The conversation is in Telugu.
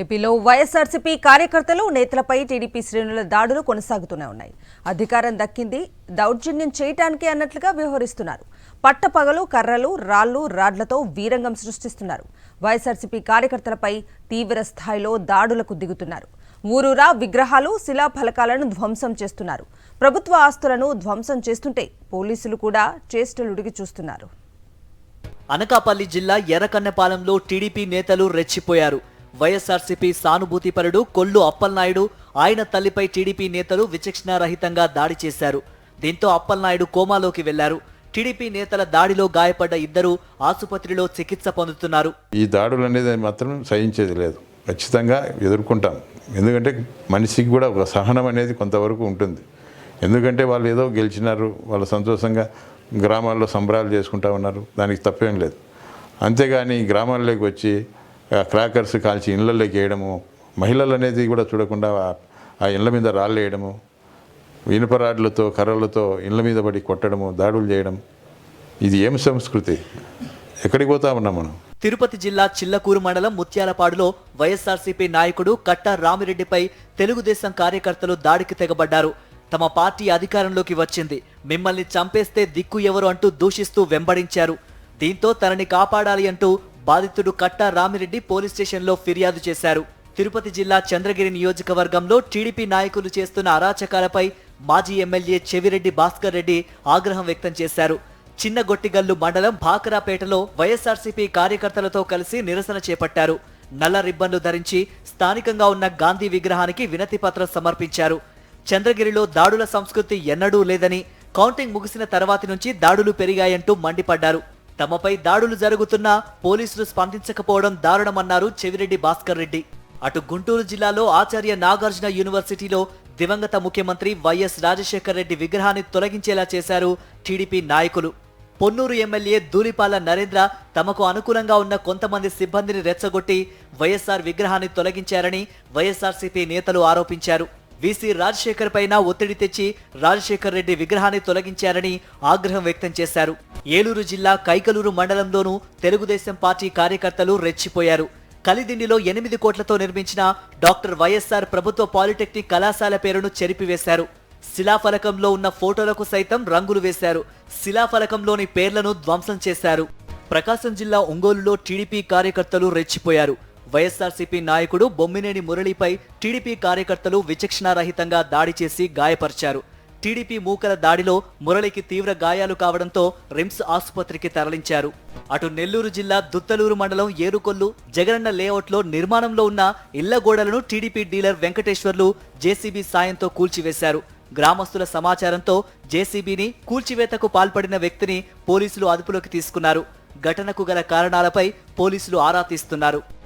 ఏపీలో వైఎస్ఆర్సీపీ కార్యకర్తలు నేతలపై టీడీపీ శ్రేణుల దాడులు కొనసాగుతూనే ఉన్నాయి. అధికారం దక్కింది దౌర్జన్యం చేయటానికి అన్నట్లుగా వ్యవహరిస్తున్నారు. పట్టపగలు కర్రలు రాళ్లు రాడ్లతో వీరంగం సృష్టిస్తున్నారు. వైఎస్ఆర్సీపీ కార్యకర్తలపై తీవ్ర స్థాయిలో దాడులకు దిగుతున్నారు. ఊరూరా విగ్రహాలు శిలాఫలకాలను ధ్వంసం చేస్తున్నారు. ప్రభుత్వ ఆస్తులను ధ్వంసం చేస్తుంటే పోలీసులు కూడా చేష్టలుడిగి చూస్తున్నారు. అనకాపల్లి జిల్లా ఎర్రకన్నెపాలెంలో టీడీపీ నేతలు రెచ్చిపోయారు. వైఎస్ఆర్సీపీ సానుభూతిపరుడు కొల్లు అప్పలనాయుడు ఆయన తల్లిపై టీడీపీ నేతలు విచక్షణారహితంగా దాడి చేశారు. దీంతో అప్పలనాయుడు కోమాలోకి వెళ్లారు. టీడీపీ నేతల దాడిలో గాయపడ్డ ఇద్దరు ఆసుపత్రిలో చికిత్స పొందుతున్నారు. ఈ దాడులు అనేది మాత్రం సహించేది లేదు, ఖచ్చితంగా ఎదుర్కొంటాం. ఎందుకంటే మనిషికి కూడా ఒక సహనం అనేది కొంతవరకు ఉంటుంది. ఎందుకంటే వాళ్ళు ఏదో గెలిచినారు, వాళ్ళు సంతోషంగా గ్రామాల్లో సంబరాలు చేసుకుంటా ఉన్నారు, దానికి తప్పేం లేదు. అంతేగాని గ్రామాల్లోకి వచ్చి క్రాకర్స్ కాల్చి ఇళ్లలోకి వేయడము, మహిళలు అనేది కూడా చూడకుండా ఆ ఇళ్ల మీద రాళ్ళు వేయడము, ఇనుప రాడ్లతో కర్రలతో ఇళ్ల మీద పడి కొట్టడము, దాడులు చేయడం, ఇది ఏం సంస్కృతి? ఎక్కడికి పోతా ఉన్నాం మనం? తిరుపతి జిల్లా చిల్లకూరు మండలం ముత్యాలపాడులో వైఎస్ఆర్సీపీ నాయకుడు కట్టా రామిరెడ్డిపై తెలుగుదేశం కార్యకర్తలు దాడికి తెగబడ్డారు. తమ పార్టీ అధికారంలోకి వచ్చింది, మిమ్మల్ని చంపేస్తే దిక్కు ఎవరు అంటూ దూషిస్తూ వెంబడించారు. దీంతో తనని కాపాడాలి అంటూ బాధితుడు కట్టా రామిరెడ్డి పోలీస్ స్టేషన్లో ఫిర్యాదు చేశారు. తిరుపతి జిల్లా చంద్రగిరి నియోజకవర్గంలో టీడీపీ నాయకులు చేస్తున్న అరాచకాలపై మాజీ ఎమ్మెల్యే చెవిరెడ్డి భాస్కర్ రెడ్డి ఆగ్రహం వ్యక్తం చేశారు. చిన్నగొట్టిగల్లు మండలం భాకరాపేటలో వైఎస్ఆర్సీపీ కార్యకర్తలతో కలిసి నిరసన చేపట్టారు. నల్ల రిబ్బన్లు ధరించి స్థానికంగా ఉన్న గాంధీ విగ్రహానికి వినతి పత్రం సమర్పించారు. చంద్రగిరిలో దాడుల సంస్కృతి ఎన్నడూ లేదని, కౌంటింగ్ ముగిసిన తర్వాతి నుంచి దాడులు పెరిగాయంటూ మండిపడ్డారు. తమపై దాడులు జరుగుతున్నా పోలీసులు స్పందించకపోవడం దారుణమన్నారు చెవిరెడ్డి భాస్కర్ రెడ్డి. అటు గుంటూరు జిల్లాలో ఆచార్య నాగార్జున యూనివర్సిటీలో దివంగత ముఖ్యమంత్రి వైఎస్ రాజశేఖర్ రెడ్డి విగ్రహాన్ని తొలగించేలా చేశారు టీడీపీ నాయకులు. పొన్నూరు ఎమ్మెల్యే ధూళిపాల నరేంద్ర తమకు అనుకూలంగా ఉన్న కొంతమంది సిబ్బందిని రెచ్చగొట్టి వైఎస్ఆర్ విగ్రహాన్ని తొలగించారని వైఎస్ఆర్సీపీ నేతలు ఆరోపించారు. వీసీ రాజశేఖర్ పైన ఒత్తిడి తెచ్చి రాజశేఖర్ రెడ్డి విగ్రహాన్ని తొలగించారని ఆగ్రహం వ్యక్తం చేశారు. ఏలూరు జిల్లా కైకలూరు మండలంలోనూ తెలుగుదేశం పార్టీ కార్యకర్తలు రెచ్చిపోయారు. కలిదిండిలో 8 కోట్లతో నిర్మించిన డాక్టర్ వైఎస్ఆర్ ప్రభుత్వ పాలిటెక్నిక్ కళాశాల పేరును చెరిపివేశారు. శిలాఫలకంలో ఉన్న ఫోటోలకు సైతం రంగులు వేశారు. శిలాఫలకంలోని పేర్లను ధ్వంసం చేశారు. ప్రకాశం జిల్లా ఒంగోలులో టీడీపీ కార్యకర్తలు రెచ్చిపోయారు. వైఎస్ఆర్సీపీ నాయకుడు బొమ్మినేని మురళిపై టీడీపీ కార్యకర్తలు విచక్షణారహితంగా దాడి చేసి గాయపరిచారు. టీడీపీ మూకల దాడిలో మురళికి తీవ్ర గాయాలు కావడంతో రిమ్స్ ఆసుపత్రికి తరలించారు. అటు నెల్లూరు జిల్లా దుత్తలూరు మండలం ఏరుకొల్లు జగనన్న లేఅవుట్లో నిర్మాణంలో ఉన్న ఇళ్ల గోడలను టీడీపీ డీలర్ వెంకటేశ్వర్లు జేసీబీ సాయంతో కూల్చివేశారు. గ్రామస్తుల సమాచారంతో జేసీబీని కూల్చివేతకు పాల్పడిన వ్యక్తిని పోలీసులు అదుపులోకి తీసుకున్నారు. ఘటనకు గల కారణాలపై పోలీసులు ఆరా తీస్తున్నారు.